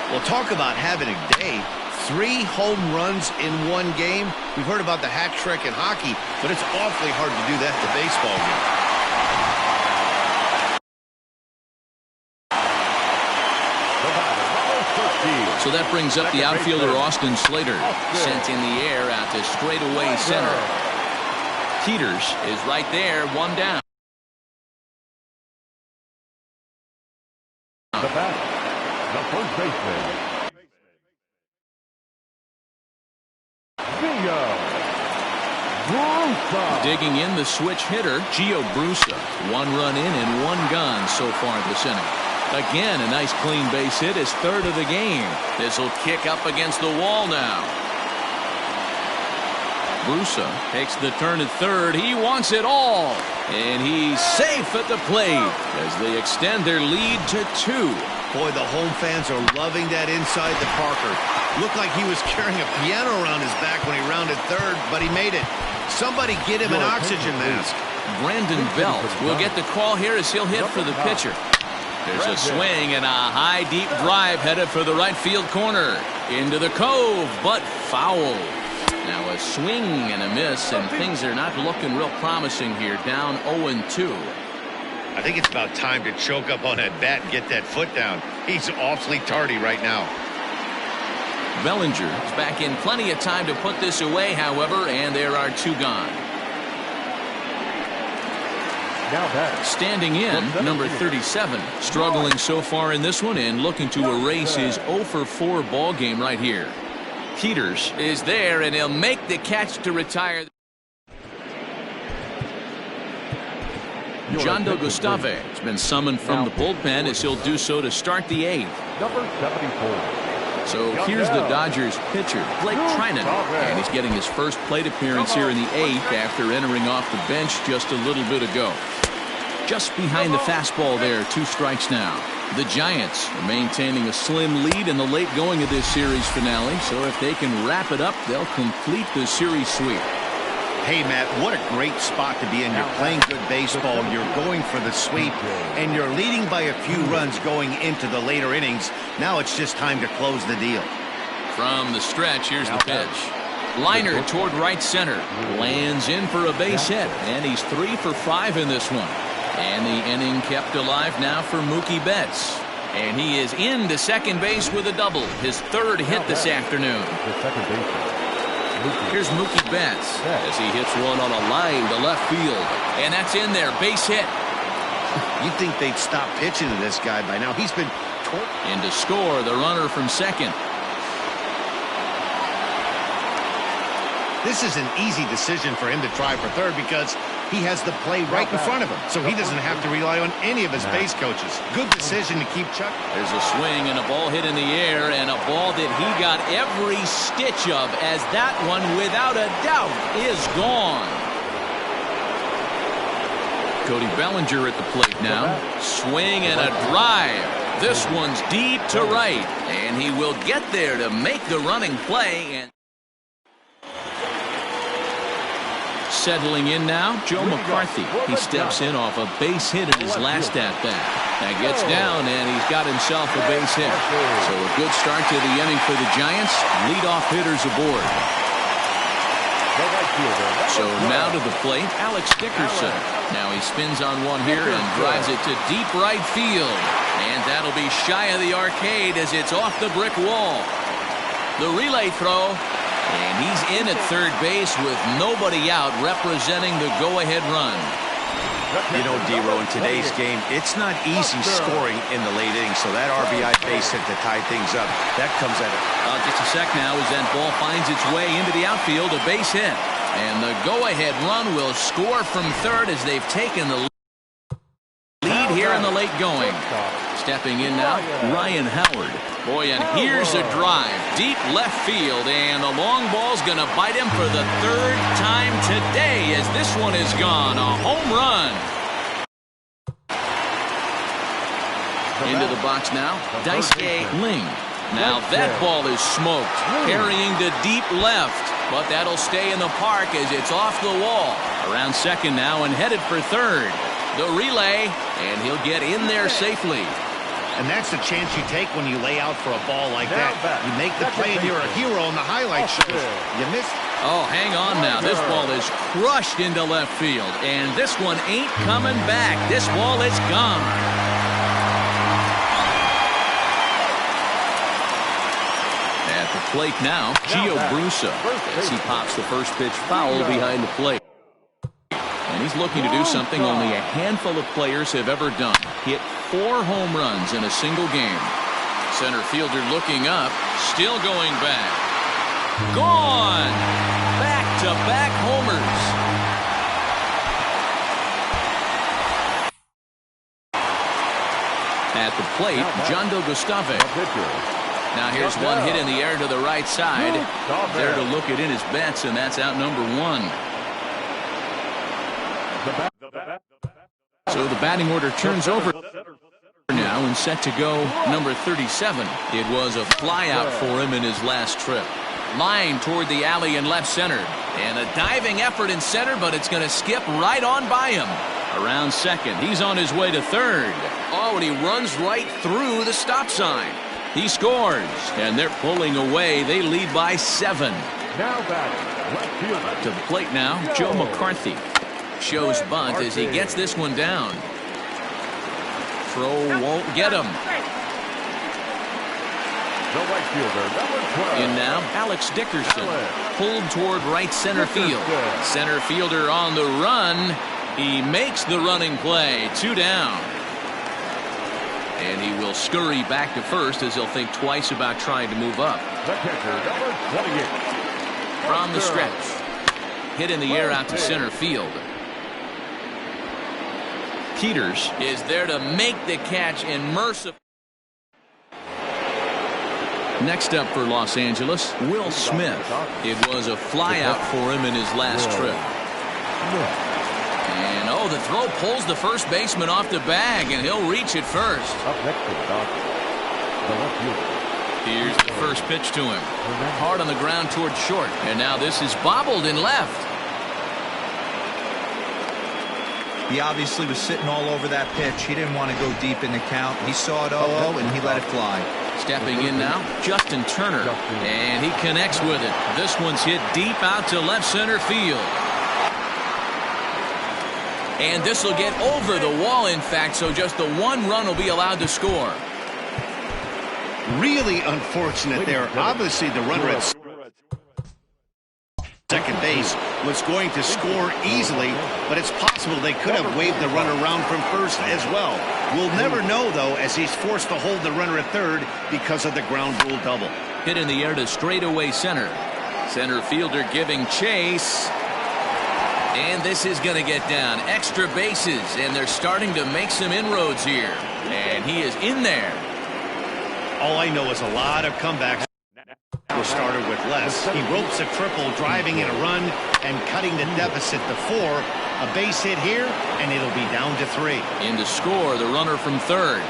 Well, talk about having a day. 3 home runs in 1 game. We've heard about the hat trick in hockey, but it's awfully hard to do that in a baseball game. So that brings up the outfielder Austin Slater, sent in the air out to straightaway center. Peters is right there, 1 down. The batter, the first baseman, Gio Brusa. Digging in the switch hitter, Gio Brusa. 1 run in and 1 gone so far this inning. Again, a nice clean base hit, his 3rd of the game. This will kick up against the wall now. Brusa takes the turn at 3rd. He wants it all. And he's safe at the plate as they extend their lead to 2. Boy, the home fans are loving that inside the Parker. Looked like he was carrying a piano around his back when he rounded 3rd, but he made it. Somebody get him an oxygen mask. Brandon Belt will get the call here as he'll hit for the pitcher. There's a swing and a high, deep drive headed for the right field corner. Into the cove, but foul. Now a swing and a miss, and things are not looking real promising here. Down 0-2. I think it's about time to choke up on that bat and get that foot down. He's awfully tardy right now. Bellinger is back in plenty of time to put this away, however, and there are 2 gone. Standing in, number 37, struggling so far in this one and looking to erase his 0 for 4 ball game right here. Peters is there, and he'll make the catch to retire. Jondo Gustave has been summoned from the bullpen as he'll do so to start the 8th. Number 74. So here's the Dodgers pitcher, Blake Trinan, and he's getting his first plate appearance here in the 8th after entering off the bench just a little bit ago. Just behind the fastball there, 2 strikes now. The Giants are maintaining a slim lead in the late going of this series finale, so if they can wrap it up, they'll complete the series sweep. Hey, Matt, what a great spot to be in. You're playing good baseball, you're going for the sweep, and you're leading by a few runs going into the later innings. Now it's just time to close the deal. From the stretch, here's the pitch. Liner toward right center. Lands in for a base hit, and he's 3 for 5 in this one. And the inning kept alive now for Mookie Betts. And he is into second base with a double, his 3rd hit this afternoon. The second baseman. Here's Mookie Betts as he hits one on a line to left field. And that's in there, base hit. You'd think they'd stop pitching to this guy by now. He's been in to score the runner from second. This is an easy decision for him to try for 3rd because he has the play right in front of him, so he doesn't have to rely on any of his base coaches. Good decision to keep Chuck. There's a swing and a ball hit in the air, and a ball that he got every stitch of, as that one, without a doubt, is gone. Cody Bellinger at the plate now. Swing and a drive. This one's deep to right, and he will get there to make the running play. And settling in now, Joe McCarthy. He steps in off a base hit in his last at-bat. Now gets down, and he's got himself a base hit. So a good start to the inning for the Giants. Leadoff hitters aboard. So now to the plate, Alex Dickerson. Now he spins on one here and drives it to deep right field. And that'll be shy of the arcade as it's off the brick wall. The relay throw. And he's in at third base with nobody out representing the go-ahead run. You know, D-Row, in today's game, it's not easy scoring in the late innings, so that RBI base hit to tie things up, that comes at it. Just a sec now as that ball finds its way into the outfield, a base hit. And the go-ahead run will score from third as they've taken the lead here in the late going. Stepping in now, Ryan Howard. Boy, and here's a drive. Deep left field, and the long ball's going to bite him for the third time today as this one is gone. A home run. Into the box now, Daisuke Ling. Now that ball is smoked, carrying to deep left, but that'll stay in the park as it's off the wall. Around second now and headed for third. The relay, and he'll get in there safely. And that's the chance you take when you lay out for a ball like that. You make the play and you're a hero on the highlight shows. You missed. Oh, hang on now. This ball is crushed into left field, and this one ain't coming back. This ball is gone. At the plate now, Gio Brusa as he pops the first pitch foul behind the plate. And he's looking to do something only a handful of players have ever done. Hit 4 home runs in a single game. Center fielder looking up, still going back. Gone! Back-to-back homers. At the plate, Jondo Gustave. Now here's one hit in the air to the right side. There to look it in his bets, and that's out number 1. So the batting order turns over now and set to go number 37. It was a flyout for him in his last trip. Line toward the alley in left center. And a diving effort in center, but it's going to skip right on by him. Around second, he's on his way to third. Oh, and he runs right through the stop sign. He scores, and they're pulling away. They lead by 7. Now batting, left fielder. To the plate now, Joe McCarthy. Shows bunt as he gets this one down. Throw won't get him. The right fielder, number 12. In now, Alex Dickerson. Pulled toward right center field. Center fielder on the run. He makes the running play. 2 down. And he will scurry back to first as he'll think twice about trying to move up. The catcher, number 28. From the stretch. Hit in the air out to center field. Peters is there to make the catch and merciful. Next up for Los Angeles, Will Smith. It was a flyout for him in his last trip. And oh, the throw pulls the first baseman off the bag, and he'll reach it first. Up next to the Dodgers, the left fielder. Here's the first pitch to him. Hard on the ground toward short. And now this is bobbled in left. He obviously was sitting all over that pitch. He didn't want to go deep in the count. He saw it 0-0, and he let it fly. Stepping in now, Justin Turner. And he connects with it. This one's hit deep out to left center field. And this will get over the wall, in fact, so just the 1 run will be allowed to score. Really unfortunate there. Obviously, the runner at second base was going to score easily, but it's possible they could have waved the runner around from first as well. We'll never know, though, as he's forced to hold the runner at third because of the ground rule double. Hit in the air to straightaway center. Center fielder giving chase. And this is going to get down. Extra bases, and they're starting to make some inroads here. And he is in there. All I know is a lot of comebacks were started with less. He ropes a triple, driving in a run and cutting the deficit to 4. A base hit here, and it'll be down to 3. In to score, the runner from third.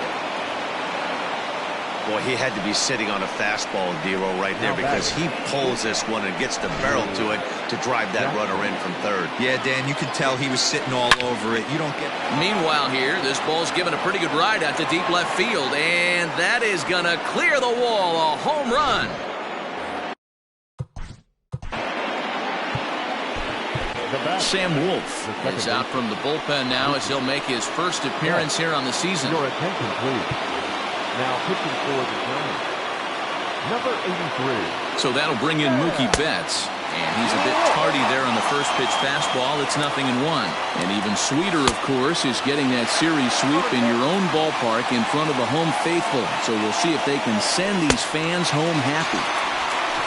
Boy, he had to be sitting on a fastball, D-Row, right there, because he pulls this one and gets the barrel to it to drive that runner in from third. Yeah, Dan, you could tell he was sitting all over it. You don't get. Meanwhile here, this ball's given a pretty good ride out to deep left field, and that is going to clear the wall. A home run. Sam Wolf is out from the bullpen now as he'll make his first appearance here on the season. Your attention, please. Now pitching for the Giants, number 83. So that'll bring in Mookie Betts. And he's a bit tardy there on the first pitch fastball. It's 0-1. And even sweeter, of course, is getting that series sweep in your own ballpark in front of the home faithful. So we'll see if they can send these fans home happy.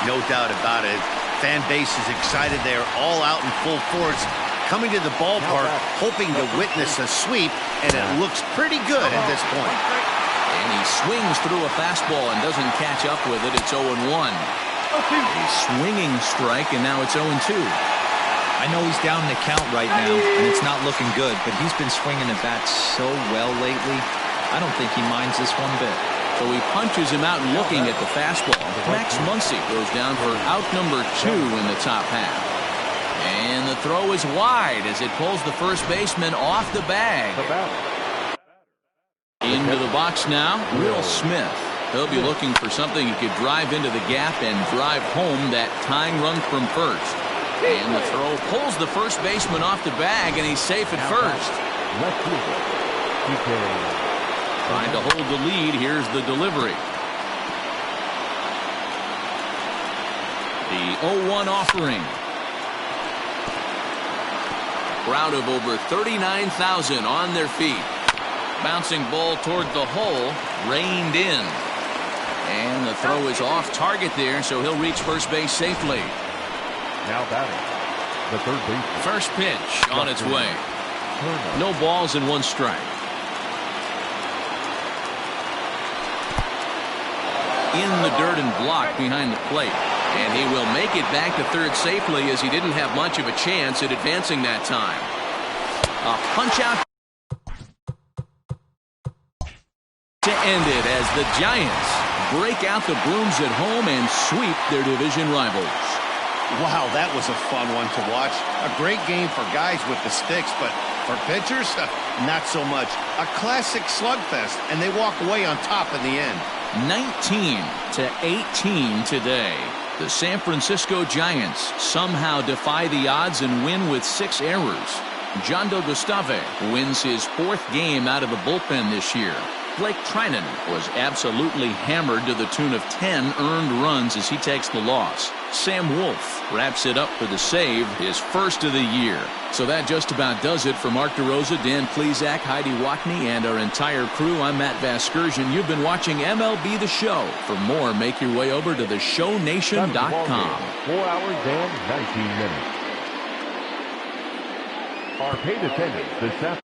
No doubt about it. Fan base is excited. They're all out in full force, coming to the ballpark, hoping to witness a sweep, and it looks pretty good at this point. And he swings through a fastball and doesn't catch up with it. It's 0-1. A swinging strike, and now it's 0-2. I know he's down in the count right now, and it's not looking good, but he's been swinging the bat so well lately. I don't think he minds this one bit. So he punches him out and looking at the fastball. Max Muncy goes down for out number 2 in the top half. And the throw is wide as it pulls the first baseman off the bag. Into the box now, Will Smith. He'll be looking for something he could drive into the gap and drive home that tying run from first. And the throw pulls the first baseman off the bag, and he's safe at first. Trying to hold the lead. Here's the delivery. The 0-1 offering. Crowd of over 39,000 on their feet. Bouncing ball toward the hole, reined in. And the throw is off target there, so he'll reach first base safely. Now batting, the third base. First pitch on its way. No balls and 1 strike. In the dirt and blocked behind the plate. And he will make it back to third safely as he didn't have much of a chance at advancing that time. A punch out to end it as the Giants break out the brooms at home and sweep their division rivals. Wow, that was a fun one to watch. A great game for guys with the sticks, but for pitchers, not so much. A classic slugfest, and they walk away on top in the end. 19-18 today. The San Francisco Giants somehow defy the odds and win with 6 errors. John Gustave wins his 4th game out of the bullpen this year. Blake Trinan was absolutely hammered to the tune of 10 earned runs as he takes the loss. Sam Wolf wraps it up for the save, his first of the year. So that just about does it for Mark DeRosa, Dan Plesac, Heidi Watney, and our entire crew. I'm Matt Vasgersian. You've been watching MLB The Show. For more, make your way over to theshownation.com. 4 hours and 19 minutes. Our paid attendance this afternoon.